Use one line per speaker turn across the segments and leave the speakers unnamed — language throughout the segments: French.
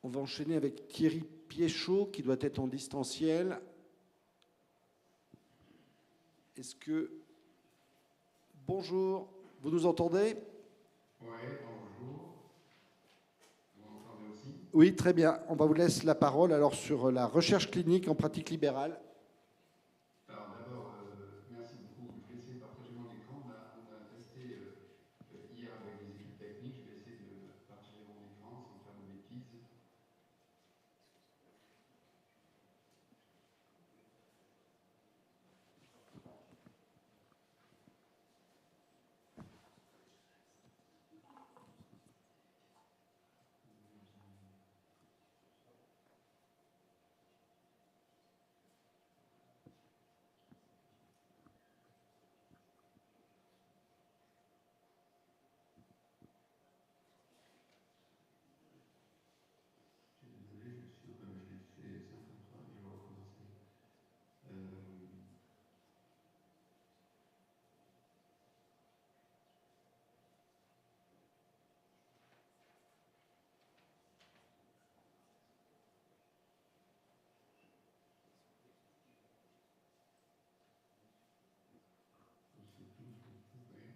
On va enchaîner avec Thierry Piéchaud, qui doit être en distanciel. Est-ce que... Bonjour, vous nous entendez?
Oui, bonjour. Vous m'entendez aussi?
Oui, très bien. On va vous laisser la parole alors sur la recherche clinique en pratique libérale.
Alors d'abord, merci beaucoup. Je vais essayer de partager mon écran. On a testé hier avec les équipes techniques. Je vais essayer de partager mon écran sans faire de bêtises. Je suis désolé, comme je l'ai fait 50 fois, je vais recommencer. Surtout, vous pouvez.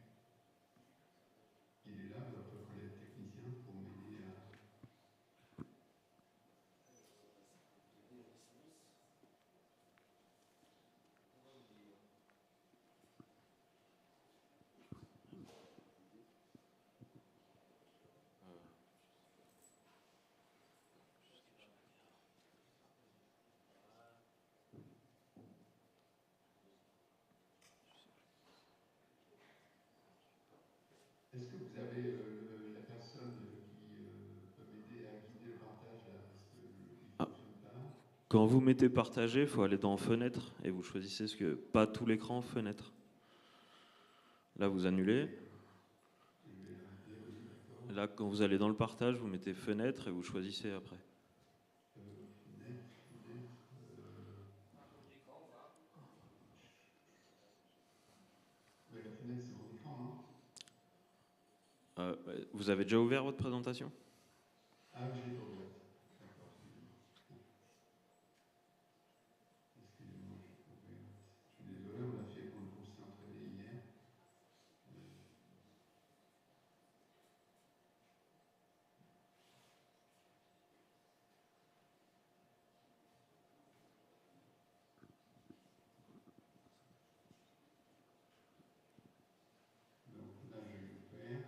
Il est là, votre collègue technicien, pour m'aider à... Est-ce que vous avez la personne qui peut m'aider à guider le partage là, parce qu'il ne fonctionne pas?
Quand vous mettez partager, il faut aller dans fenêtre et vous choisissez ce que... Pas tout l'écran, fenêtre. Là, vous annulez.
Je vais arrêter, oui, d'accord.
Là, quand vous allez dans le partage, vous mettez fenêtre et vous choisissez après.
Fenêtre. Mais la fenêtre, c'est mon écran, non?
Vous avez déjà ouvert votre présentation?
Ah, je l'ai pas ouverte. D'accord, excusez-moi. Excusez-moi, je l'ai pas ouverte. Je suis désolé, on s'est entraîné hier. Donc là, je l'ai ouvert.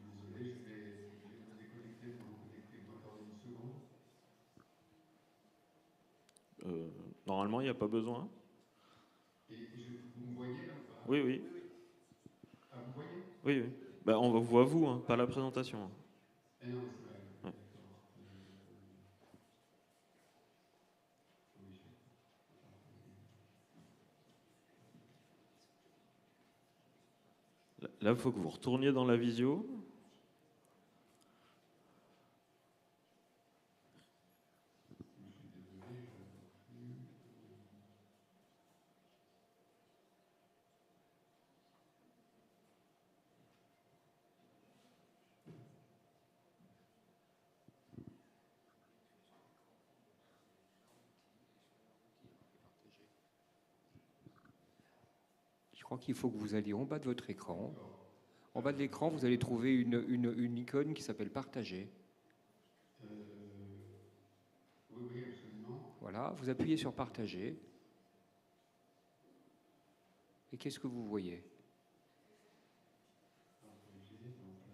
Attendez, je suis désolé, je vais me déconnecter pour me connecter. Vous m'accordez une seconde?
Normalement, il n'y a pas besoin.
Vous me voyez là ou pas?
Oui, oui.
Ah, vous voyez?
Oui, oui. Ben, on vous voit vous, hein, pas la présentation.
Eh non, mais c'est vrai,
Ouais.
d'accord. Oui,
Là, il faut que vous retourniez dans la visio.
je suis désolé, je ne vois plus.
Je crois qu'il faut que vous alliez en bas de votre écran.
D'accord.
En bas de l'écran, vous allez trouver une icône qui s'appelle Partager.
Oui, oui, absolument.
Voilà, vous appuyez sur Partager. Et qu'est-ce que vous voyez?
Partager, donc là,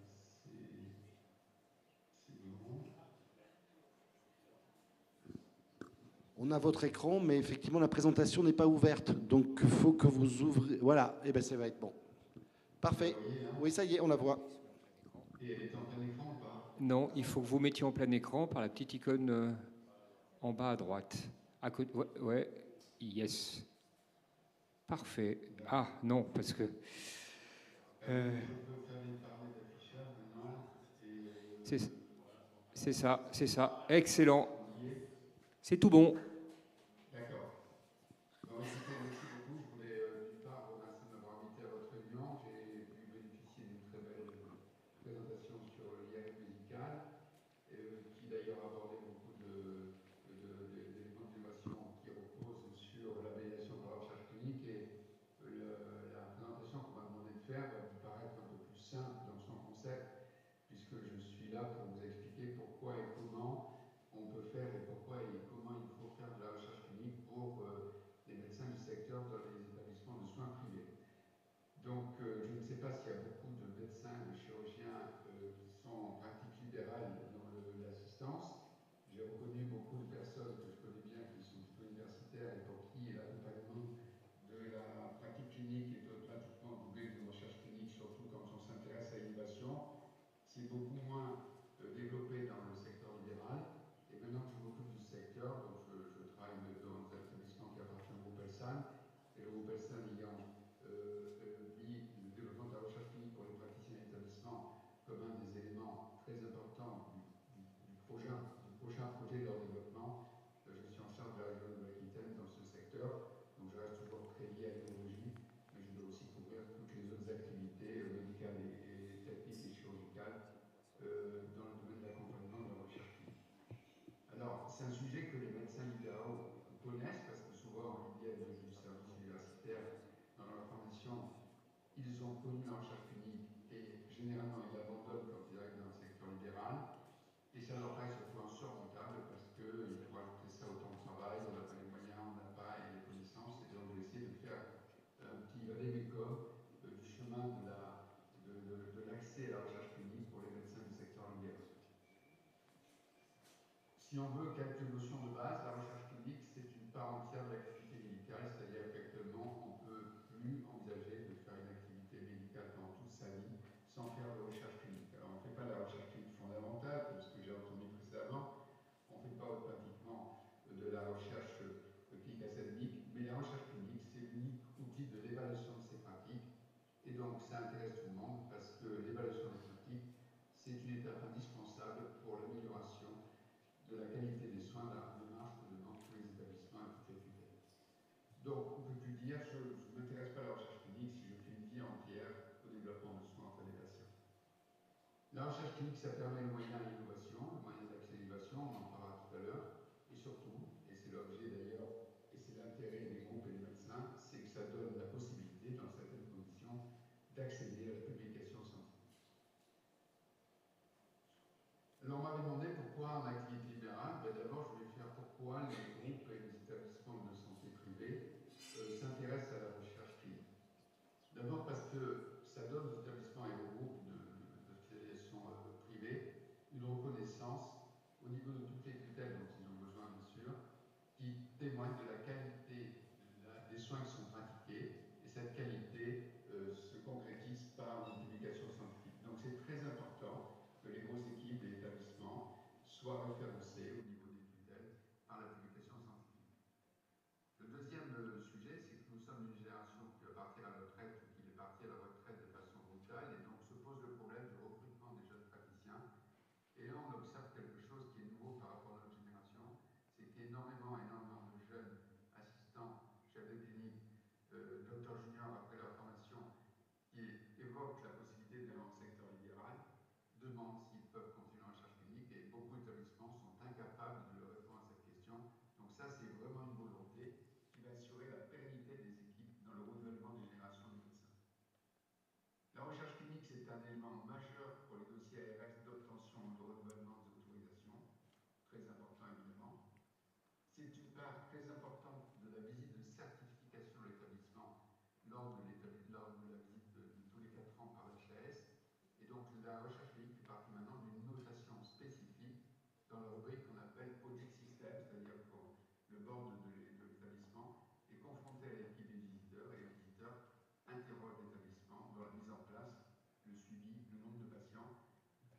c'est bon.
On a votre écran, mais effectivement, la présentation n'est pas ouverte. Donc, il faut que vous ouvrez... Voilà, et bien ça va être bon. Parfait.
Vous voyez, hein?
Oui, ça y est, on la voit.
Et elle est en plein écran ou pas?
Non, il faut que vous mettiez en plein écran par la petite icône en bas à droite. À côté, ouais, ouais, yes. Parfait. Ah, non, parce que...
Je peux faire parler d'affichage maintenant.
C'est ça, c'est ça. Excellent.
On y est?
C'est tout bon.
D'accord. Bon, écoutez, merci beaucoup. Je voulais d'une part vous remercier de m'avoir invité à votre réunion. J'ai pu bénéficier d'une très belle présentation sur l'IRF médical, qui d'ailleurs abordait beaucoup d'éléments d'innovation qui reposent sur l'amélioration de la recherche clinique. Et la présentation qu'on m'a demandé de faire va vous paraître un peu plus simple dans son concept, puisque je suis là pour vous expliquer pourquoi et comment on peut faire et pourquoi et comment il faut faire de la recherche clinique pour les médecins du secteur dans les établissements de soins privés. Donc, je ne sais pas s'il y a beaucoup de médecins, de chirurgiens qui sont en pratique libérale dans l'assistance. J'ai reconnu beaucoup de personnes que je connais bien qui sont plutôt universitaires et pour qui l'accompagnement de la pratique clinique est automatiquement doublé de recherche clinique, surtout quand on s'intéresse à l'innovation. C'est beaucoup moins développé dans le secteur libéral. Et maintenant que je m'occupe du secteur, donc je travaille dans un établissement qui appartient au groupe Elsan, et le groupe Elsan ayant mis le développement de la recherche clinique pour les praticiens d'établissement comme un des éléments très importants du prochain projet de leur développement. Je suis en charge de la région de l'Aquitaine dans ce secteur, donc je reste toujours très lié à l'immunologie, mais je dois aussi couvrir toutes les autres activités médicales et techniques et chirurgicales dans le domaine de l'accompagnement de la recherche clinique. Alors, c'est un sujet que les médecins libéraux connaissent parce que souvent, ils viennent du service universitaire dans leur formation, ils ont connu la recherche clinique et généralement ils l'abandonnent quand ils arrivent dans le secteur libéral. Et ça leur paraît surtout insurmontable parce qu'il faut ajouter ça au temps de travail, on n'a pas les moyens, on n'a pas les connaissances, et donc j'essaie de faire un petit vadémécum du chemin de l'accès à la recherche clinique pour les médecins du secteur libéral. Si on veut quelques notions de base, la recherche clinique, c'est une part entière de l'activité médicale, c'est-à-dire qu'actuellement, on ne peut plus envisager de faire une activité médicale pendant toute sa vie sans faire de recherche clinique. Alors, on ne fait pas de la recherche clinique fondamentale, comme ce que j'ai entendu précédemment, on ne fait pas automatiquement de la recherche clinique académique, mais la recherche clinique, c'est l'unique outil de l'évaluation de ces pratiques, et donc ça intéresse tout le monde parce que l'évaluation des pratiques, c'est une étape indispensable pour l'amélioration de la qualité des soins dans la démarche que demandent tous les établissements et toutes les tutelles. Donc, on ne peut plus dire, je ne m'intéresse pas à la recherche clinique si je fais une vie entière au développement de soins auprès des patients. La recherche clinique, ça permet le moyen à l'innovation, le moyen d'accès à l'innovation, on en parlera tout à l'heure, et surtout, et c'est l'objet d'ailleurs, et c'est l'intérêt des groupes et des médecins, c'est que ça donne la possibilité, dans certaines conditions, d'accéder à la publication scientifique. Alors, on m'avait demandé pourquoi en activité libérale. Ben, d'abord, je vais faire pourquoi les groupes et les établissements de santé privés s'intéressent à la recherche clinique. D'abord parce que ça donne aux établissements et aux groupes d'hospitalisation privés une reconnaissance au niveau de toutes les tutelles dont ils ont besoin, bien sûr, qui témoigne de la qualité des soins qui sont pratiqués, et cette qualité se concrétise par une publication scientifique. Donc c'est très important que les grosses équipes et établissements soient référencés au niveau des tutelles par la publication scientifique. Le deuxième sujet, c'est que nous sommes une génération qui va partir à la retraite ou qui est partie à la retraite de façon brutale, et donc se pose le problème du recrutement des jeunes praticiens. Et là, on observe quelque chose qui est nouveau par rapport à notre génération, c'est qu'énormément de jeunes assistants, chefs de clinique, docteurs juniors après leur formation, qui évoquent la possibilité d'aller dans le secteur libéral, demandent s'ils peuvent continuer en recherche clinique, et beaucoup d'établissements sont incapables de leur répondre à cette question. Donc ça, c'est vraiment une volonté qui va assurer la pérennité des équipes dans le renouvellement des générations de médecins. La recherche clinique, c'est un élément majeur pour les dossiers ARS d'obtention de renouvellement des autorisations, très important évidemment. C'est une part très importante de la visite de certification de l'établissement lors de la visite de tous les 4 ans par l'HAS. Et donc la recherche clinique fait partie maintenant d'une notation spécifique dans la rubrique qu'on appelle audit system, c'est-à-dire que le board de l'établissement est confronté à l'équipe des visiteurs, et les visiteurs interrogent l'établissement dans la mise en place, le suivi, le nombre de patients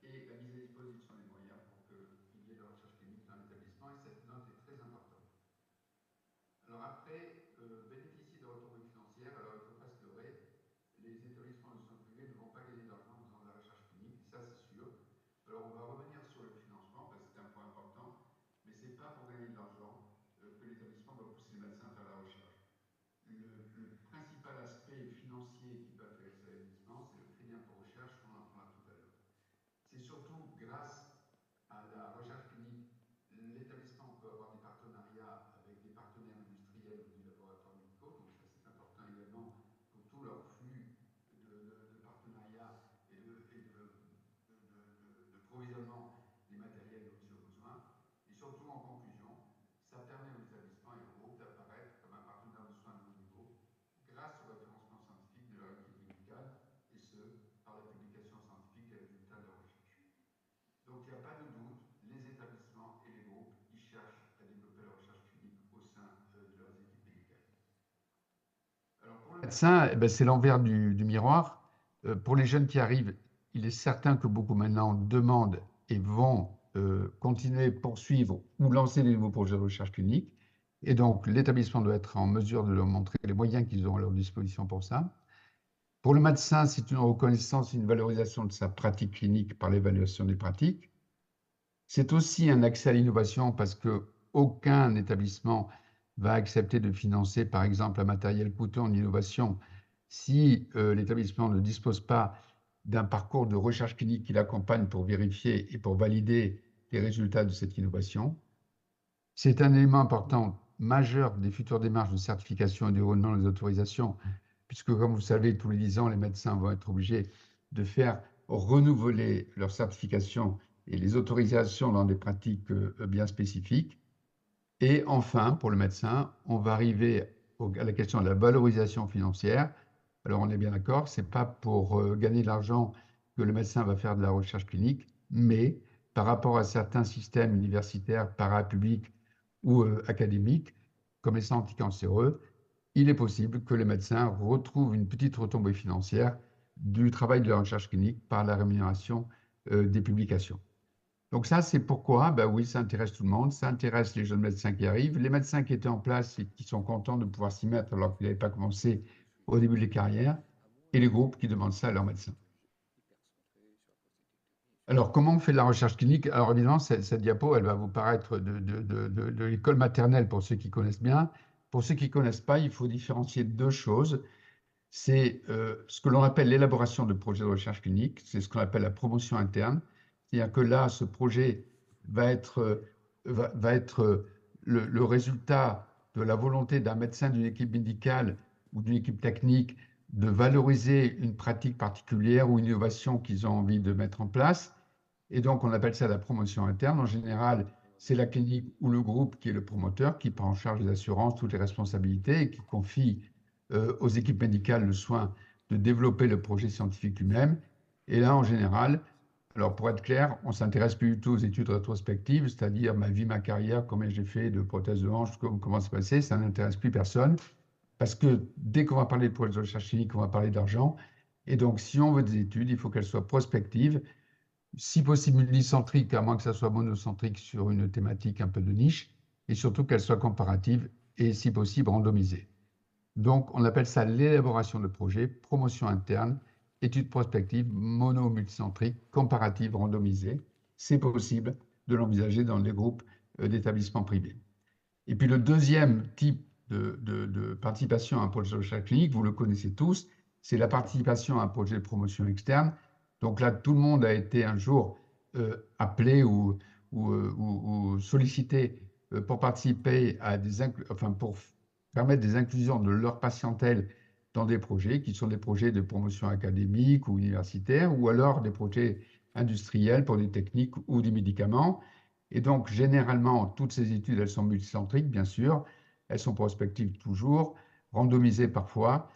et la mise à disposition des moyens pour qu'il y ait de la recherche clinique dans l'établissement, et cette note est très importante. Alors après, bénéficier de retombées financières, alors il ne faut pas se leurrer, les établissements de soins privés ne vont pas gagner d'argent en faisant de la recherche clinique, ça c'est sûr. Alors on va revenir sur le financement parce que c'est un point important, mais ce n'est pas pour gagner de l'argent que l'établissement va pousser les médecins à faire la recherche. grâce à la recherche clinique, l'établissement peut avoir des partenariats avec des partenaires industriels ou des laboratoires médicaux, donc ça c'est important également pour tout leur flux de partenariats et de provisionnement des matériels dont ils ont besoin. Et surtout, en conclusion, ça permet aux établissements et aux groupes d'apparaître comme un partenaire de soins de haut niveau grâce au référencement scientifique de leur équipe médicale, et ce, par la publication scientifique des résultats de leur recherche. Donc il n'y a pas de doute, les établissements et les groupes, ils cherchent à développer la recherche clinique au sein de leurs équipes médicales. Alors pour le médecin, eh ben, c'est l'envers du miroir. Pour les jeunes qui arrivent, il est certain que beaucoup maintenant demandent et vont continuer, poursuivre ou lancer des nouveaux projets de recherche clinique. Et donc, l'établissement doit être en mesure de leur montrer les moyens qu'ils ont à leur disposition pour ça. Pour le médecin, c'est une reconnaissance et une valorisation de sa pratique clinique par l'évaluation des pratiques. C'est aussi un accès à l'innovation parce qu'aucun établissement va accepter de financer, par exemple, un matériel coûteux en innovation si l'établissement ne dispose pas d'un parcours de recherche clinique qui l'accompagne pour vérifier et pour valider les résultats de cette innovation. C'est un élément important, majeur des futures démarches de certification et de renouvellement des autorisations, puisque, comme vous savez, tous les 10 ans, les médecins vont être obligés de faire renouveler leur certification et les autorisations dans des pratiques bien spécifiques. Et enfin, pour le médecin, on va arriver à la question de la valorisation financière. Alors, on est bien d'accord, ce n'est pas pour gagner de l'argent que le médecin va faire de la recherche clinique, mais par rapport à certains systèmes universitaires, parapublics ou académiques, comme les centres anticancéreux, il est possible que les médecins retrouvent une petite retombée financière du travail de la recherche clinique par la rémunération des publications. Donc ça, c'est pourquoi, ben oui, ça intéresse tout le monde, ça intéresse les jeunes médecins qui arrivent, les médecins qui étaient en place et qui sont contents de pouvoir s'y mettre alors qu'ils n'avaient pas commencé au début des carrières, et les groupes qui demandent ça à leurs médecins. Alors, comment on fait de la recherche clinique? Alors, évidemment, cette diapo, elle va vous paraître de l'école maternelle pour ceux qui connaissent bien. Pour ceux qui ne connaissent pas, il faut différencier deux choses. C'est ce que l'on appelle l'élaboration de projets de recherche clinique, c'est ce qu'on appelle la promotion interne. C'est-à-dire que là, ce projet va être le résultat de la volonté d'un médecin d'une équipe médicale ou d'une équipe technique de valoriser une pratique particulière ou une innovation qu'ils ont envie de mettre en place. Et donc, on appelle ça la promotion interne. En général, c'est la clinique ou le groupe qui est le promoteur, qui prend en charge les assurances, toutes les responsabilités et qui confie aux équipes médicales le soin de développer le projet scientifique lui-même. Et là, en général, alors pour être clair, on ne s'intéresse plus du tout aux études rétrospectives, c'est-à-dire ma vie, ma carrière, combien j'ai fait de prothèses de hanche, comment c'est passé, ça n'intéresse plus personne. Parce que dès qu'on va parler de projets de recherche clinique, on va parler d'argent. Et donc, si on veut des études, il faut qu'elles soient prospectives, si possible unicentriques, à moins que ça soit monocentrique sur une thématique un peu de niche, et surtout qu'elles soient comparatives et, si possible, randomisées. Donc, on appelle ça l'élaboration de projets, promotion interne, études prospectives, mono- ou multicentriques, comparatives, randomisées. C'est possible de l'envisager dans les groupes d'établissements privés. Et puis, le deuxième type de participation à un projet de recherche clinique, vous le connaissez tous, c'est la participation à un projet de promotion externe. Donc là, tout le monde a été un jour appelé ou sollicité pour participer à pour permettre des inclusions de leur patientèle dans des projets qui sont des projets de promotion académique ou universitaire, ou alors des projets industriels pour des techniques ou des médicaments. Et donc, généralement, toutes ces études, elles sont multicentriques, bien sûr, elles sont prospectives toujours, randomisées parfois,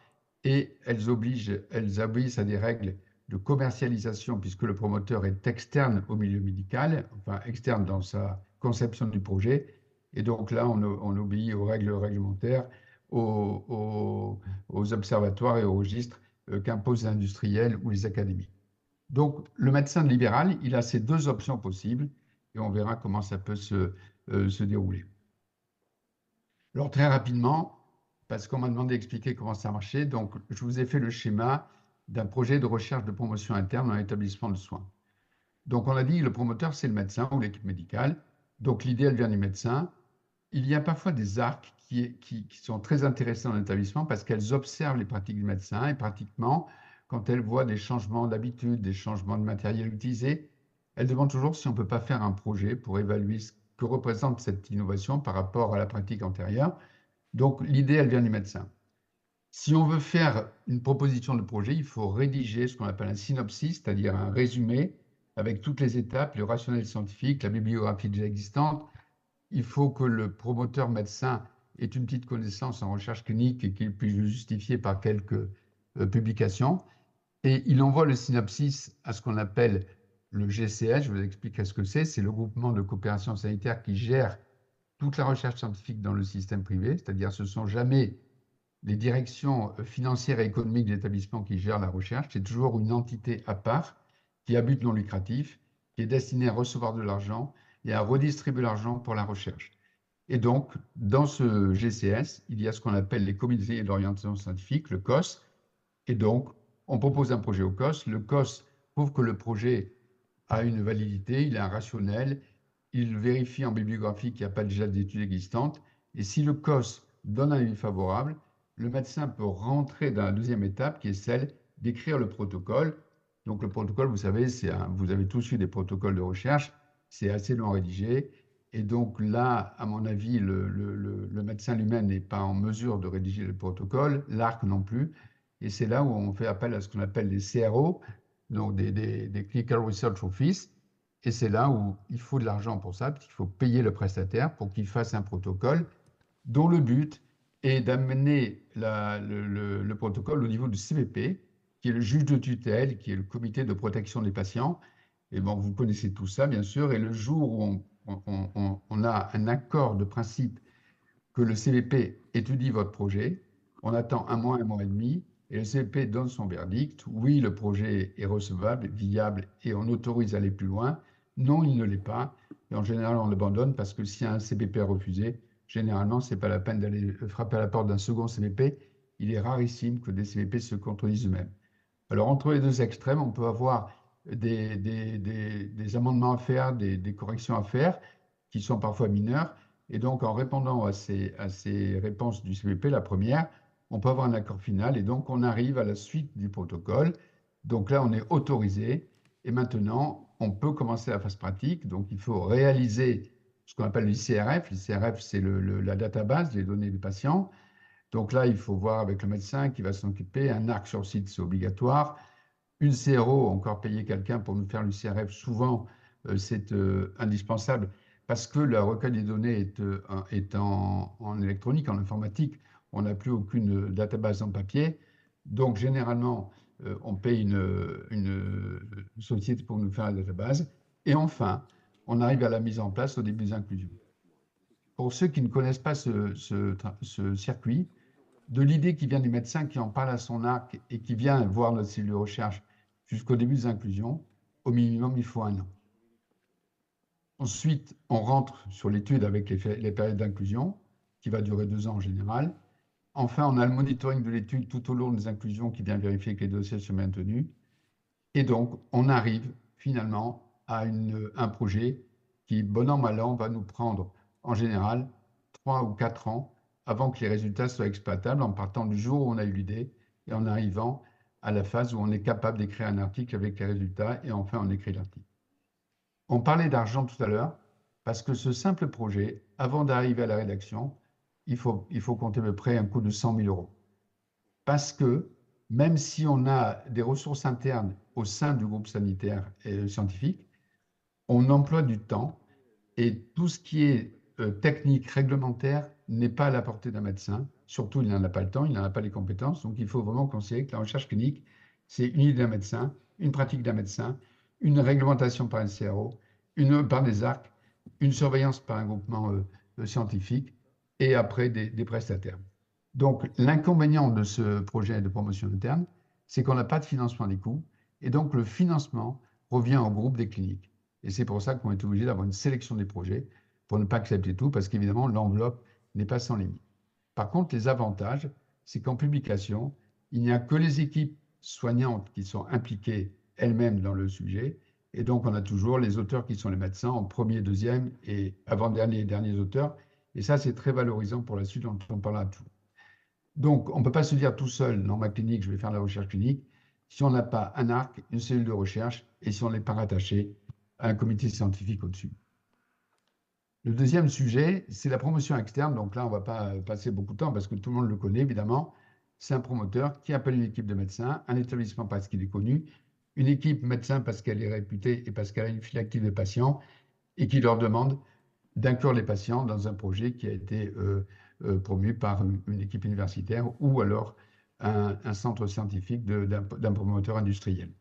et elles obéissent à des règles de commercialisation, puisque le promoteur est externe au milieu médical, enfin externe dans sa conception du projet. Et donc là, on obéit aux règles réglementaires, aux observatoires et aux registres qu'imposent les industriels ou les académies. Donc, le médecin libéral, il a ces deux options possibles, et on verra comment ça peut se dérouler. Alors, très rapidement, parce qu'on m'a demandé d'expliquer comment ça marchait, donc je vous ai fait le schéma d'un projet de recherche de promotion interne dans un établissement de soins. Donc, on a dit, le promoteur, c'est le médecin ou l'équipe médicale. Donc, l'idée, elle vient du médecin. Il y a parfois des arcs qui sont très intéressants dans l'établissement parce qu'elles observent les pratiques du médecin et pratiquement, quand elles voient des changements d'habitude, des changements de matériel utilisé, elle demande toujours si on ne peut pas faire un projet pour évaluer ce que représente cette innovation par rapport à la pratique antérieure. Donc, l'idée, elle vient du médecin. Si on veut faire une proposition de projet, il faut rédiger ce qu'on appelle un synopsis, c'est-à-dire un résumé avec toutes les étapes, le rationnel scientifique, la bibliographie déjà existante. Il faut que le promoteur médecin ait une petite connaissance en recherche clinique et qu'il puisse le justifier par quelques publications. Et il envoie le synopsis à ce qu'on appelle le GCS. Je vous expliquerai ce que c'est. C'est le groupement de coopération sanitaire qui gère toute la recherche scientifique dans le système privé, c'est-à-dire ce ne sont jamais les directions financières et économiques de l'établissement qui gèrent la recherche, c'est toujours une entité à part qui a but non lucratif, qui est destinée à recevoir de l'argent et à redistribuer l'argent pour la recherche. Et donc, dans ce GCS, il y a ce qu'on appelle les comités d'orientation scientifique, le COS, et donc, on propose un projet au COS. Le COS prouve que le projet a une validité, il est un rationnel, il vérifie en bibliographie qu'il n'y a pas déjà d'études existantes, et si le COS donne un avis favorable, le médecin peut rentrer dans la deuxième étape qui est celle d'écrire le protocole. Donc le protocole, vous savez, vous avez tous eu des protocoles de recherche, c'est assez long à rédiger. Et donc là, à mon avis, le médecin lui-même n'est pas en mesure de rédiger le protocole, l'ARC non plus. Et c'est là où on fait appel à ce qu'on appelle des CRO, donc des Clinical Research Office. Et c'est là où il faut de l'argent pour ça, parce qu'il faut payer le prestataire pour qu'il fasse un protocole dont le but est d'amener le protocole au niveau du CVP, qui est le juge de tutelle, qui est le comité de protection des patients. Et bon, vous connaissez tout ça, bien sûr. Et le jour où on a un accord de principe que le CVP étudie votre projet, on attend un mois et demi, et le CVP donne son verdict. Oui, le projet est recevable, viable, et on autorise à aller plus loin. Non, il ne l'est pas. Et en général, on l'abandonne parce que si un CVP est refusé, généralement, ce n'est pas la peine d'aller frapper à la porte d'un second CVP. Il est rarissime que des CVP se contredisent eux-mêmes. Alors, entre les deux extrêmes, on peut avoir des amendements à faire, des corrections à faire, qui sont parfois mineures. Et donc, en répondant à ces réponses du CVP, la première, on peut avoir un accord final. Et donc, on arrive à la suite du protocole. Donc là, on est autorisé. Et maintenant, on peut commencer la phase pratique. Donc, il faut réaliser ce qu'on appelle l'ICRF. L'ICRF, c'est la database des données des patients. Donc là, il faut voir avec le médecin qui va s'en occuper. Un ARC sur site, c'est obligatoire. Une CRO, encore payer quelqu'un pour nous faire l'ICRF, souvent, c'est indispensable parce que le recueil des données est en électronique, en informatique. On n'a plus aucune database en papier. Donc, généralement, on paye une société pour nous faire la database. Et enfin, on arrive à la mise en place au début des inclusions. Pour ceux qui ne connaissent pas ce circuit, de l'idée qui vient du médecin qui en parle à son ARC et qui vient voir notre cellule de recherche jusqu'au début des inclusions, au minimum, il faut 1 an. Ensuite, on rentre sur l'étude avec les périodes d'inclusion, qui va durer 2 ans en général. Enfin, on a le monitoring de l'étude tout au long des inclusions qui vient vérifier que les dossiers sont maintenus. Et donc, on arrive finalement à un projet qui, bon an, mal an, va nous prendre en général 3 ou 4 ans avant que les résultats soient exploitables, en partant du jour où on a eu l'idée et en arrivant à la phase où on est capable d'écrire un article avec les résultats et enfin on écrit l'article. On parlait d'argent tout à l'heure parce que ce simple projet, avant d'arriver à la rédaction, il faut compter à peu près un coût de 100 000 euros. Parce que même si on a des ressources internes au sein du groupe sanitaire et scientifique, on emploie du temps et tout ce qui est technique, réglementaire, n'est pas à la portée d'un médecin. Surtout, il n'en a pas le temps, il n'en a pas les compétences. Donc, il faut vraiment considérer que la recherche clinique, c'est une idée d'un médecin, une pratique d'un médecin, une réglementation par un CRO, par des ARC, une surveillance par un groupement scientifique et après des prestataires. Donc, l'inconvénient de ce projet de promotion interne, c'est qu'on n'a pas de financement des coûts et donc le financement revient au groupe des cliniques. Et c'est pour ça qu'on est obligé d'avoir une sélection des projets pour ne pas accepter tout, parce qu'évidemment, l'enveloppe n'est pas sans limite. Par contre, les avantages, c'est qu'en publication, il n'y a que les équipes soignantes qui sont impliquées elles-mêmes dans le sujet, et donc on a toujours les auteurs qui sont les médecins en premier, deuxième et avant-dernier et derniers auteurs, et ça, c'est très valorisant pour la suite, dont on parlera tout. Donc, on ne peut pas se dire tout seul, dans ma clinique, je vais faire de la recherche clinique, si on n'a pas un ARC, une cellule de recherche, et si on n'est pas rattaché un comité scientifique au-dessus. Le deuxième sujet, c'est la promotion externe. Donc là, on ne va pas passer beaucoup de temps parce que tout le monde le connaît, évidemment. C'est un promoteur qui appelle une équipe de médecins, un établissement parce qu'il est connu, une équipe médecin parce qu'elle est réputée et parce qu'elle a une file active de patients, et qui leur demande d'inclure les patients dans un projet qui a été promu par une équipe universitaire ou alors un centre scientifique d'un promoteur industriel.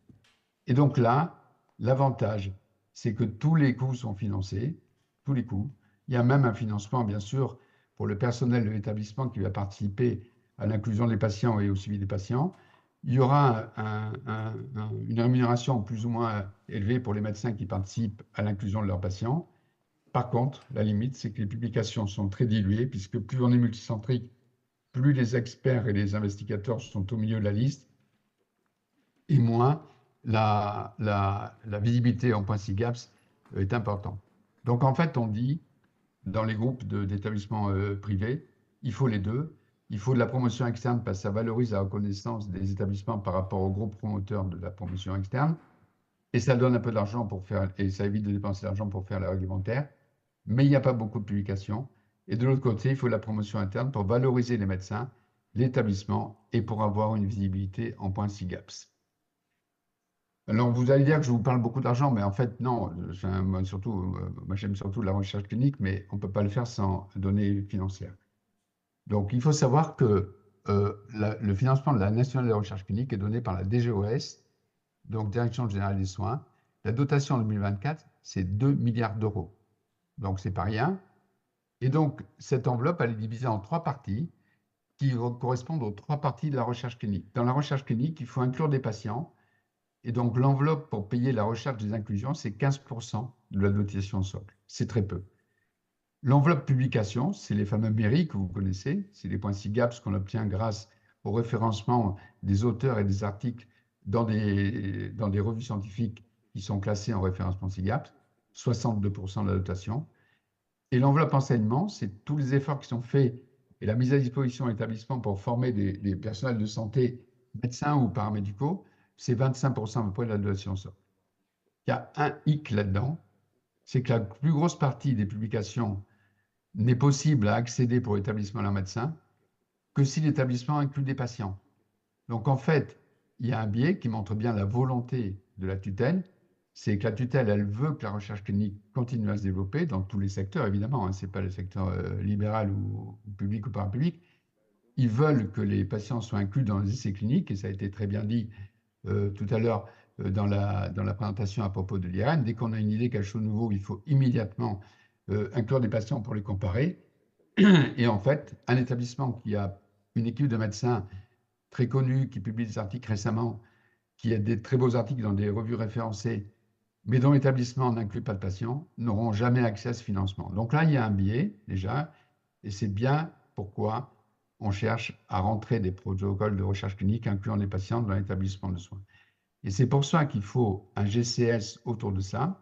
Et donc là, l'avantage, c'est que tous les coûts sont financés, tous les coûts. Il y a même un financement, bien sûr, pour le personnel de l'établissement qui va participer à l'inclusion des patients et au suivi des patients. Il y aura une rémunération plus ou moins élevée pour les médecins qui participent à l'inclusion de leurs patients. Par contre, la limite, c'est que les publications sont très diluées, puisque plus on est multicentrique, plus les experts et les investigateurs sont au milieu de la liste, et moins la visibilité en point SIGAPS est importante. Donc en fait, on dit, dans les groupes d'établissements privés, il faut les deux. Il faut de la promotion externe parce que ça valorise la reconnaissance des établissements par rapport aux groupes promoteurs de la promotion externe. Et ça donne un peu d'argent pour faire, et ça évite de dépenser l'argent pour faire la réglementaire. Mais il n'y a pas beaucoup de publications. Et de l'autre côté, il faut de la promotion interne pour valoriser les médecins, l'établissement et pour avoir une visibilité en point SIGAPS. Alors, vous allez dire que je vous parle beaucoup d'argent, mais en fait, non. Moi, j'aime surtout la recherche clinique, mais on ne peut pas le faire sans données financières. Donc, il faut savoir que le financement de la nationale de recherche clinique est donné par la DGOS, donc Direction générale des soins. La dotation en 2024, c'est 2 milliards d'euros. Donc, ce n'est pas rien. Et donc, cette enveloppe, elle est divisée en 3 parties qui correspondent aux 3 parties de la recherche clinique. Dans la recherche clinique, il faut inclure des patients. Et donc, l'enveloppe pour payer la recherche des inclusions, c'est 15% de la dotation socle. C'est très peu. L'enveloppe publication, c'est les fameux mairies que vous connaissez. C'est les points SIGAPS qu'on obtient grâce au référencement des auteurs et des articles dans des revues scientifiques qui sont classées en référencement SIGAPS. 62% de la dotation. Et l'enveloppe enseignement, c'est tous les efforts qui sont faits et la mise à disposition de l'établissement pour former des personnels de santé, médecins ou paramédicaux, c'est 25% à peu près de la dotation socle. Il y a un hic là-dedans, c'est que la plus grosse partie des publications n'est possible à accéder pour l'établissement d'un médecin que si l'établissement inclut des patients. Donc en fait, il y a un biais qui montre bien la volonté de la tutelle, c'est que la tutelle, elle veut que la recherche clinique continue à se développer dans tous les secteurs, évidemment, ce n'est pas le secteur libéral ou public ou parapublic. Ils veulent que les patients soient inclus dans les essais cliniques, et ça a été très bien dit tout à l'heure dans la présentation à propos de l'IRN. Dès qu'on a une idée, quelque chose de nouveau, il faut immédiatement inclure des patients pour les comparer. Et en fait, un établissement qui a une équipe de médecins très connue, qui publie des articles récemment, qui a des très beaux articles dans des revues référencées, mais dont l'établissement n'inclut pas de patients, n'auront jamais accès à ce financement. Donc là, il y a un biais déjà, et c'est bien pourquoi on cherche à rentrer des protocoles de recherche clinique incluant les patients dans l'établissement de soins. Et c'est pour ça qu'il faut un GCS autour de ça,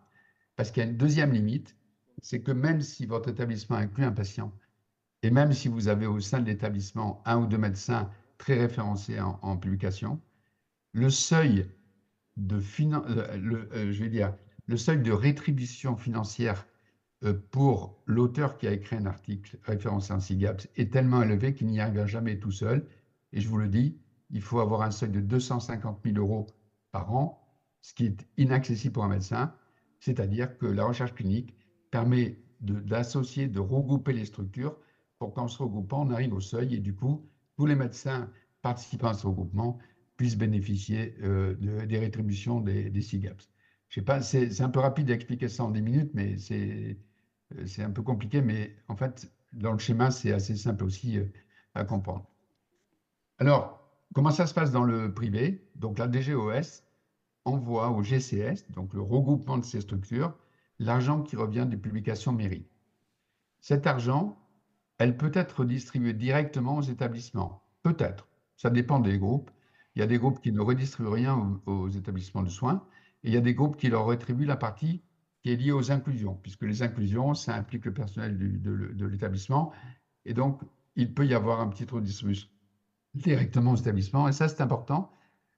parce qu'il y a une deuxième limite, c'est que même si votre établissement inclut un patient, et même si vous avez au sein de l'établissement un ou deux médecins très référencés en publication, le seuil de le seuil de rétribution financière pour l'auteur qui a écrit un article référencé en SIGAPS est tellement élevé qu'il n'y arrivera jamais tout seul. Et je vous le dis, il faut avoir un seuil de 250 000 euros par an, ce qui est inaccessible pour un médecin. C'est-à-dire que la recherche clinique permet d'associer, de regrouper les structures pour qu'en se regroupant, on arrive au seuil et du coup, tous les médecins participant à ce regroupement puissent bénéficier des rétributions des SIGAPS. Je sais pas, c'est un peu rapide d'expliquer ça en 10 minutes, mais c'est un peu compliqué, mais en fait, dans le schéma, c'est assez simple aussi à comprendre. Alors, comment ça se passe dans le privé? Donc, la DGOS envoie au GCS, donc le regroupement de ces structures, l'argent qui revient des publications mairies. Cet argent, elle peut être distribuée directement aux établissements. Peut-être. Ça dépend des groupes. Il y a des groupes qui ne redistribuent rien aux établissements de soins, et il y a des groupes qui leur rétribuent la partie qui est liée aux inclusions, puisque les inclusions, ça implique le personnel de l'établissement, et donc il peut y avoir un petit redistribution directement aux établissements, et ça c'est important,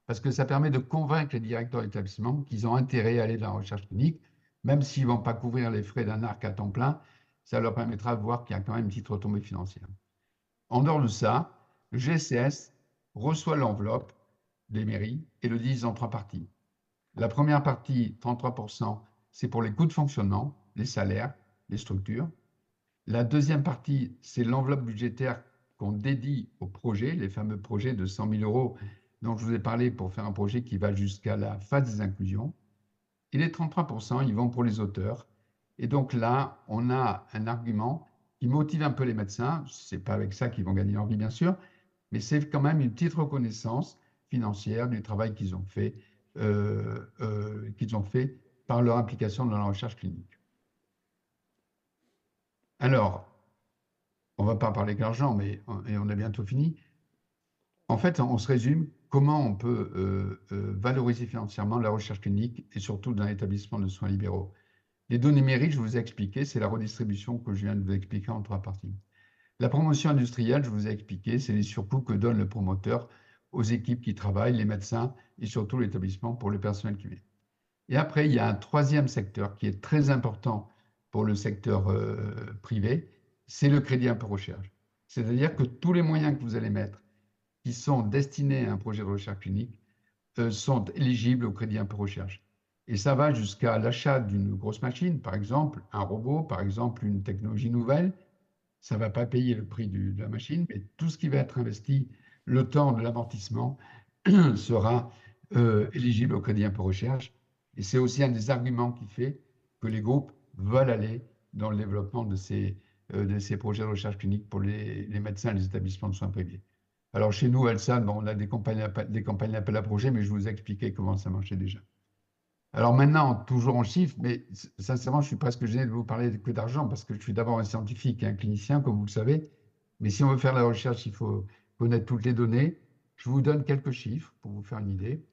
parce que ça permet de convaincre les directeurs d'établissement qu'ils ont intérêt à aller dans la recherche clinique, même s'ils ne vont pas couvrir les frais d'un arc à temps plein, ça leur permettra de voir qu'il y a quand même une petite retombée financière. En dehors de ça, le GCS reçoit l'enveloppe des mairies et le divise en 3 parties. La première partie, 33%, c'est pour les coûts de fonctionnement, les salaires, les structures. La deuxième partie, c'est l'enveloppe budgétaire qu'on dédie aux projets, les fameux projets de 100 000 euros dont je vous ai parlé pour faire un projet qui va jusqu'à la phase des inclusions. Et les 33%, ils vont pour les auteurs. Et donc là, on a un argument qui motive un peu les médecins. Ce n'est pas avec ça qu'ils vont gagner leur vie, bien sûr, mais c'est quand même une petite reconnaissance financière du travail qu'ils ont fait par leur implication dans la recherche clinique. Alors, on ne va pas parler d'argent, mais on a bientôt fini. En fait, on se résume comment on peut valoriser financièrement la recherche clinique et surtout dans l'établissement de soins libéraux. Les données numériques, je vous ai expliqué, c'est la redistribution que je viens de vous expliquer en 3 parties. La promotion industrielle, je vous ai expliqué, c'est les surcoûts que donne le promoteur aux équipes qui travaillent, les médecins et surtout l'établissement pour le personnel qui vient. Et après, il y a un 3e secteur qui est très important pour le secteur privé, c'est le crédit impôt recherche. C'est-à-dire que tous les moyens que vous allez mettre qui sont destinés à un projet de recherche clinique sont éligibles au crédit impôt recherche. Et ça va jusqu'à l'achat d'une grosse machine, par exemple un robot, par exemple une technologie nouvelle. Ça ne va pas payer le prix de la machine, mais tout ce qui va être investi, le temps de l'amortissement, sera éligible au crédit impôt recherche. Et c'est aussi un des arguments qui fait que les groupes veulent aller dans le développement de ces projets de recherche clinique pour les médecins et les établissements de soins privés. Alors chez nous, Elsan, bon, on a des campagnes d'appel à projets, mais je vous ai expliqué comment ça marchait déjà. Alors maintenant, toujours en chiffres, mais sincèrement, je suis presque gêné de vous parler que d'argent, parce que je suis d'abord un scientifique et un clinicien, comme vous le savez. Mais si on veut faire la recherche, il faut connaître toutes les données. Je vous donne quelques chiffres pour vous faire une idée.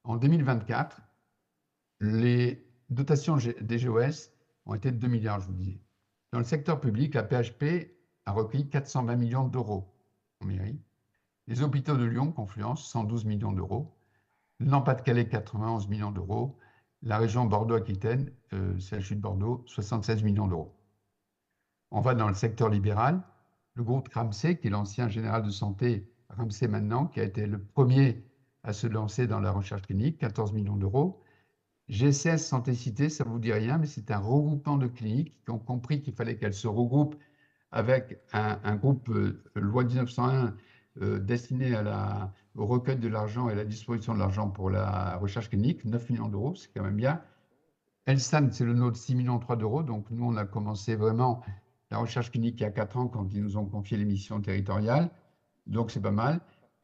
En 2024, les dotations des GOS ont été de 2 milliards, je vous disais. Dans le secteur public, la PHP a recueilli 420 millions d'euros en mairie. Les hôpitaux de Lyon, Confluence, 112 millions d'euros. Nord-Pas-de-Calais, 91 millions d'euros. La région Bordeaux-Aquitaine, CHU de Bordeaux, 76 millions d'euros. On va dans le secteur libéral. Le groupe Ramsay, qui est l'ancien général de santé, Ramsay maintenant, qui a été le premier à se lancer dans la recherche clinique, 14 millions d'euros. GCS Santé Cité, ça ne vous dit rien, mais c'est un regroupement de cliniques qui ont compris qu'il fallait qu'elles se regroupent avec un groupe loi 1901 destiné au recueil de l'argent et à la distribution de l'argent pour la recherche clinique, 9 millions d'euros, c'est quand même bien. Elsan, c'est le nôtre, 6,3 millions d'euros. Donc nous, on a commencé vraiment la recherche clinique il y a 4 ans quand ils nous ont confié les missions territoriales. Donc c'est pas mal.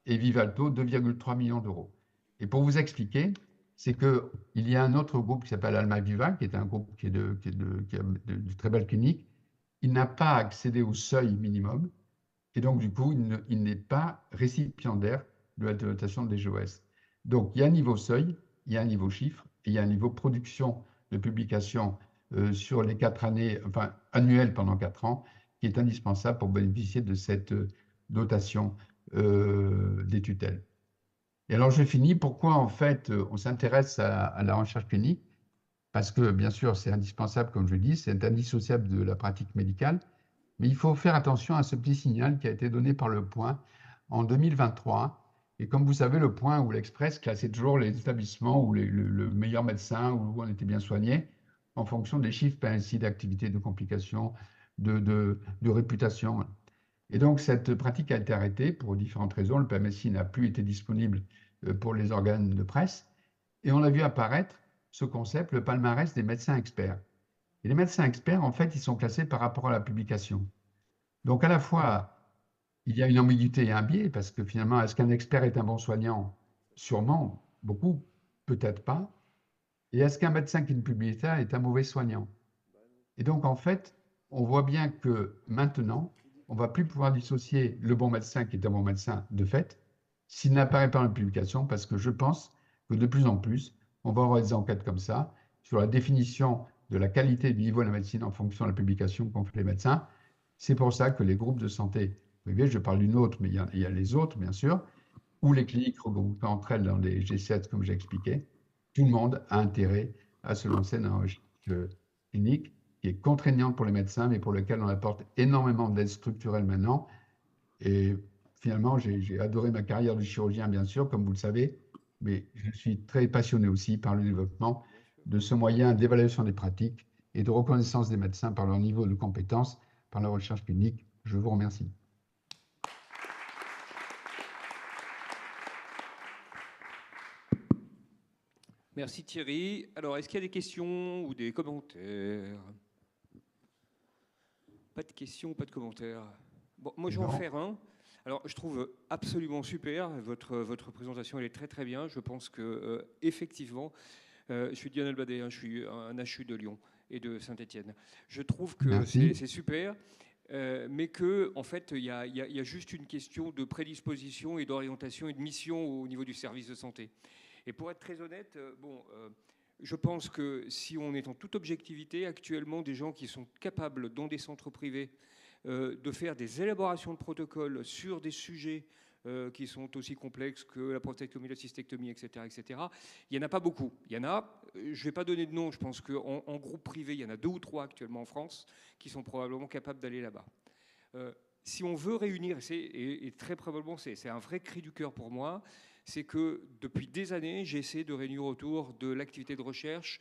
Et Vivalto, 2,3 millions d'euros. Et pour vous expliquer, c'est qu'il y a un autre groupe qui s'appelle Alma Viva, qui est un groupe qui a de très belles cliniques. Il n'a pas accédé au seuil minimum. Et donc, du coup, il n'est pas récipiendaire de la dotation des GOS. Donc, il y a un niveau seuil, il y a un niveau chiffre, et il y a un niveau production de publication sur les 4 années, enfin annuel pendant 4 ans, qui est indispensable pour bénéficier de cette dotation des tutelles. Et alors, je finis. Pourquoi, en fait, on s'intéresse à la recherche clinique? Parce que, bien sûr, c'est indispensable, comme je dis, c'est indissociable de la pratique médicale. Mais il faut faire attention à ce petit signal qui a été donné par Le Point en 2023. Et comme vous savez, Le Point ou l'Express classait toujours les établissements où le meilleur médecin, où on était bien soigné, en fonction des chiffres PMSI d'activité, de complications, de réputation. Et donc, cette pratique a été arrêtée pour différentes raisons. Le PMSI n'a plus été disponible pour les organes de presse. Et on a vu apparaître ce concept, le palmarès des médecins experts. Et les médecins experts, en fait, ils sont classés par rapport à la publication. Donc, à la fois, il y a une ambiguïté et un biais, parce que finalement, est-ce qu'un expert est un bon soignant? Sûrement, beaucoup, peut-être pas. Et est-ce qu'un médecin qui ne publie pas est un mauvais soignant? Et donc, en fait, on voit bien que maintenant, on ne va plus pouvoir dissocier le bon médecin qui est un bon médecin de fait, s'il n'apparaît pas dans la publication, parce que je pense que de plus en plus, on va avoir des enquêtes comme ça, sur la définition de la qualité du niveau de la médecine en fonction de la publication qu'ont fait les médecins. C'est pour ça que les groupes de santé privés, je parle d'une autre, mais il y a les autres, bien sûr, ou les cliniques regroupées entre elles dans des G7, comme j'ai expliqué, tout le monde a intérêt à se lancer dans la recherche clinique, qui est contraignante pour les médecins, mais pour lequel on apporte énormément d'aide structurelle maintenant. Et finalement, j'ai adoré ma carrière de chirurgien, bien sûr, comme vous le savez, mais je suis très passionné aussi par le développement de ce moyen d'évaluation des pratiques et de reconnaissance des médecins par leur niveau de compétence, par la recherche clinique. Je vous remercie.
Merci Thierry. Alors, est-ce qu'il y a des questions ou des commentaires? Pas de questions, pas de commentaires. Bon, moi, je vais en faire un. Alors, je trouve absolument super votre présentation, elle est très très bien. Je pense que effectivement, je suis Lionel Badet, je suis un HU de Lyon et de Saint-Étienne. Je trouve que c'est super, mais que en fait, il y a juste une question de prédisposition et d'orientation et de mission au niveau du service de santé. Et pour être très honnête, je pense que si on est en toute objectivité, actuellement, des gens qui sont capables, dans des centres privés, de faire des élaborations de protocoles sur des sujets qui sont aussi complexes que la prostatectomie, la cystectomie, etc., etc., il n'y en a pas beaucoup. Il y en a, je ne vais pas donner de nom, je pense qu'en groupe privé, il y en a 2 ou 3 actuellement en France qui sont probablement capables d'aller là-bas. Si on veut réunir, et très probablement c'est un vrai cri du cœur pour moi, c'est que depuis des années, j'essaie de réunir autour de l'activité de recherche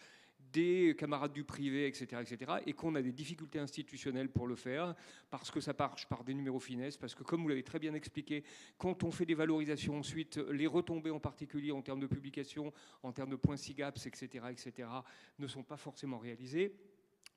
des camarades du privé, etc., etc., et qu'on a des difficultés institutionnelles pour le faire, parce que ça marche par des numéros finesses, parce que, comme vous l'avez très bien expliqué, quand on fait des valorisations ensuite, les retombées en particulier en termes de publication, en termes de points SIGAPS, etc., etc., ne sont pas forcément réalisées.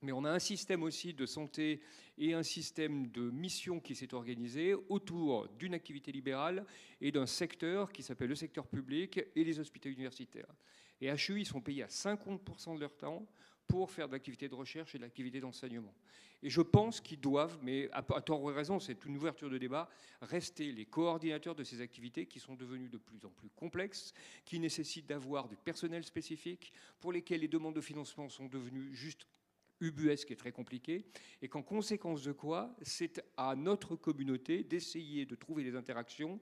Mais on a un système aussi de santé et un système de mission qui s'est organisé autour d'une activité libérale et d'un secteur qui s'appelle le secteur public et les hôpitaux universitaires. Et HU, ils sont payés à 50% de leur temps pour faire de l'activité de recherche et de l'activité d'enseignement. Et je pense qu'ils doivent, mais à tort ou à raison, c'est une ouverture de débat, rester les coordinateurs de ces activités qui sont devenues de plus en plus complexes, qui nécessitent d'avoir du personnel spécifique, pour lesquels les demandes de financement sont devenues juste ubuesque et très compliqué, et qu'en conséquence de quoi, c'est à notre communauté d'essayer de trouver les interactions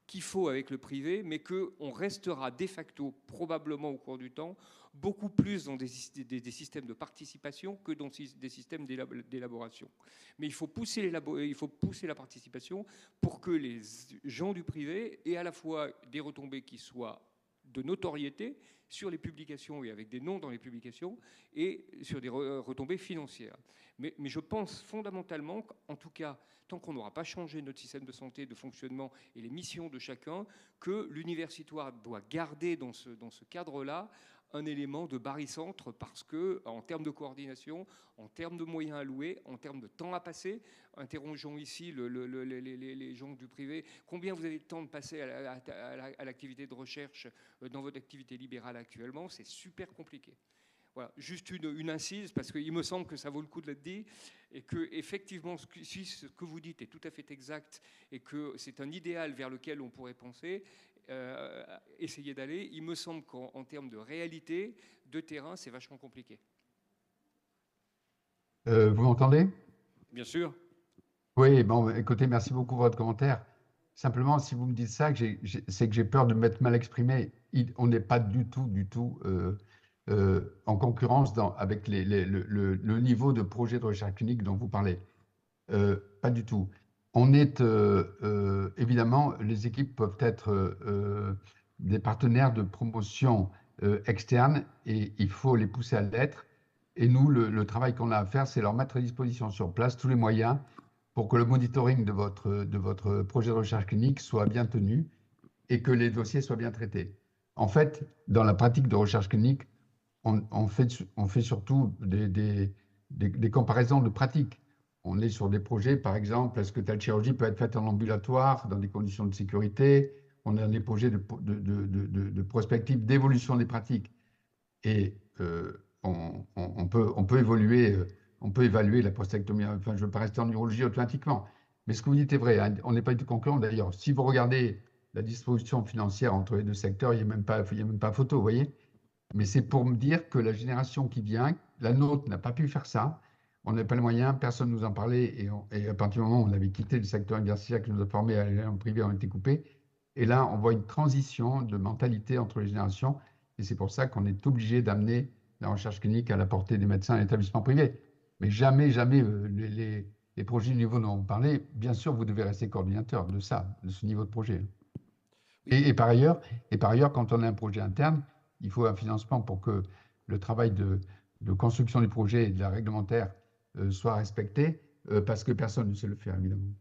qu'il faut avec le privé, mais qu'on restera de facto, probablement au cours du temps, beaucoup plus dans des systèmes de participation que dans des systèmes d'élaboration. Mais il faut pousser la participation pour que les gens du privé aient à la fois des retombées qui soient de notoriété sur les publications et avec des noms dans les publications et sur des retombées financières. Mais je pense fondamentalement qu'en tout cas, tant qu'on n'aura pas changé notre système de santé, de fonctionnement et les missions de chacun, que l'universitoire doit garder dans ce cadre-là un élément de barycentre parce que, en termes de coordination, en termes de moyens alloués, en termes de temps à passer, interrogeons ici les gens du privé, combien vous avez de temps de passer à l'activité de recherche dans votre activité libérale actuellement? C'est super compliqué. Voilà, juste une incise, parce qu'il me semble que ça vaut le coup de l'être dit, et que effectivement, si ce que vous dites est tout à fait exact, et que c'est un idéal vers lequel on pourrait penser, essayer d'aller, il me semble qu'en termes de réalité, de terrain, c'est vachement compliqué.
Vous m'entendez?
Bien sûr.
Oui, bon, écoutez, merci beaucoup pour votre commentaire. Simplement, si vous me dites ça, c'est que j'ai peur de m'être mal exprimé. On n'est pas du tout en concurrence avec le niveau de projet de recherche clinique dont vous parlez. Pas du tout. On est, évidemment, les équipes peuvent être des partenaires de promotion externe et il faut les pousser à l'être. Et nous, le travail qu'on a à faire, c'est leur mettre à disposition sur place tous les moyens pour que le monitoring de votre projet de recherche clinique soit bien tenu et que les dossiers soient bien traités. En fait, dans la pratique de recherche clinique, on fait surtout des comparaisons de pratiques. On est sur des projets, par exemple, est-ce que telle chirurgie peut être faite en ambulatoire dans des conditions de sécurité? On a des projets de prospective d'évolution des pratiques. Et on peut évaluer la prostatectomie. Enfin, je ne veux pas rester en urologie automatiquement. Mais ce que vous dites est vrai, hein, on n'est pas du tout concurrent. D'ailleurs, si vous regardez la distribution financière entre les deux secteurs, il n'y a même pas photo, vous voyez. Mais c'est pour me dire que la génération qui vient, la nôtre n'a pas pu faire ça. On n'avait pas les moyens, personne ne nous en parlait. Et à partir du moment où on avait quitté le secteur universitaire qui nous a formés à aller en privé, on a été coupés. Et là, on voit une transition de mentalité entre les générations. Et c'est pour ça qu'on est obligé d'amener la recherche clinique à la portée des médecins et établissements privés. Mais jamais, jamais les projets du niveau dont on parlait, bien sûr, vous devez rester coordinateur de ça, de ce niveau de projet. Et par ailleurs, quand on a un projet interne, il faut un financement pour que le travail de construction du projet et de la réglementaire soit respecté, parce que personne ne sait le faire, évidemment.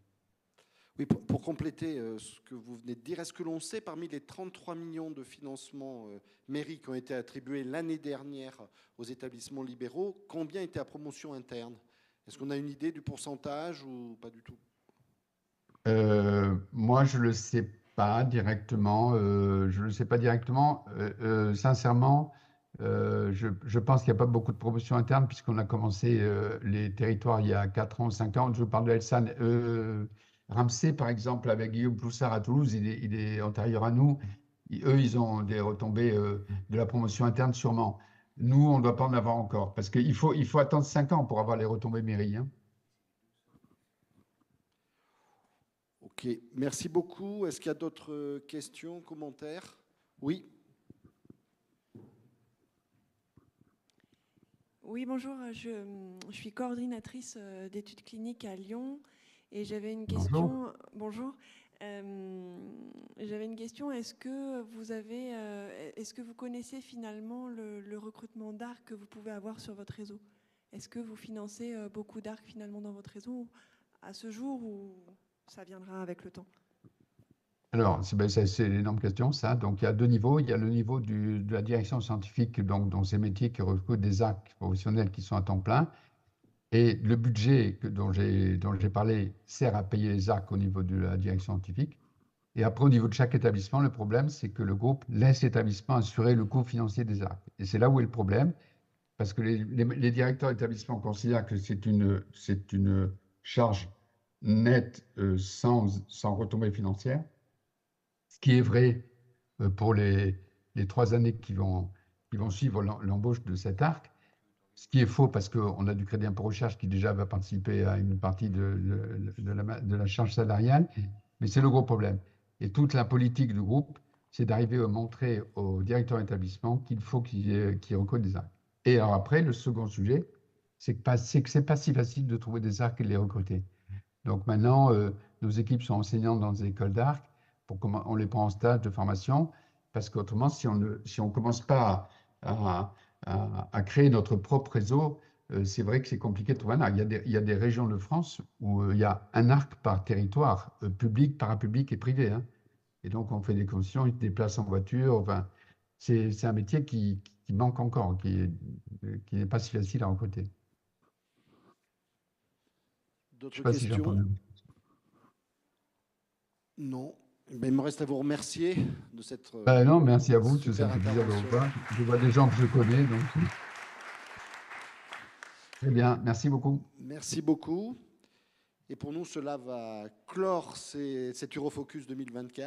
Oui, pour compléter ce que vous venez de dire, est-ce que l'on sait parmi les 33 millions de financements mairie qui ont été attribués l'année dernière aux établissements libéraux, combien étaient à promotion interne? Est-ce qu'on a une idée du pourcentage ou pas du tout?
Moi, je ne le sais pas directement. Je le sais pas directement. Sincèrement, je pense qu'il n'y a pas beaucoup de promotion interne puisqu'on a commencé les territoires il y a 4 ans, 5 ans. Je vous parle de Elsan. Ramsey, par exemple, avec Guillaume Ploussard à Toulouse, il est antérieur à nous. Eux, ils ont des retombées de la promotion interne sûrement. Nous, on ne doit pas en avoir encore parce qu'il faut attendre 5 ans pour avoir les retombées mairie, hein.
Ok, merci beaucoup. Est-ce qu'il y a d'autres questions, commentaires? Oui.
Oui, bonjour. Je suis coordinatrice d'études cliniques à Lyon et j'avais une question. Bonjour. J'avais une question. Est-ce que vous connaissez finalement le recrutement d'ARC que vous pouvez avoir sur votre réseau? Est-ce que vous financez beaucoup d'ARC finalement dans votre réseau à ce jour ou ça viendra avec le temps?
Alors, c'est une énorme question, ça. Donc, il y a 2 niveaux. Il y a le niveau de la direction scientifique, donc, dans ces métiers qui recrutent des ARC professionnels qui sont à temps plein. Et le budget dont j'ai parlé sert à payer les ARC au niveau de la direction scientifique. Et après, au niveau de chaque établissement, le problème, c'est que le groupe laisse l'établissement assurer le coût financier des ARC. Et c'est là où est le problème, parce que les directeurs d'établissement considèrent que c'est une charge nette sans retombée financière. Ce qui est vrai pour les 3 années qui vont suivre l'embauche de cet ARC. Ce qui est faux parce qu'on a du crédit impôt recherche qui déjà va participer à une partie de la charge salariale, mais c'est le gros problème. Et toute la politique du groupe, c'est d'arriver à montrer au directeur d'établissement qu'il faut qu'il recrute des ARC. Et alors après, le second sujet, c'est que c'est pas si facile de trouver des ARC et de les recruter. Donc maintenant, nos équipes sont enseignantes dans des écoles d'ARC, on les prend en stage de formation, parce qu'autrement, si on ne commence pas à créer notre propre réseau, c'est vrai que c'est compliqué de trouver un ARC. Il y a des régions de France où il y a un ARC par territoire, public, parapublic et privé, hein. Et donc, on fait des conditions, ils se déplacent en voiture. Enfin, c'est un métier qui manque encore, qui n'est pas si facile à recruter. Je ne sais pas si j'ai répondu.
Non. Ben, il me reste à vous remercier de cette.
Non, merci à vous. Ça me fait plaisir de vous voir. Je vois des gens que je connais. Donc... Très bien. Merci beaucoup.
Merci beaucoup. Et pour nous, cela va clore cet Eurofocus 2024.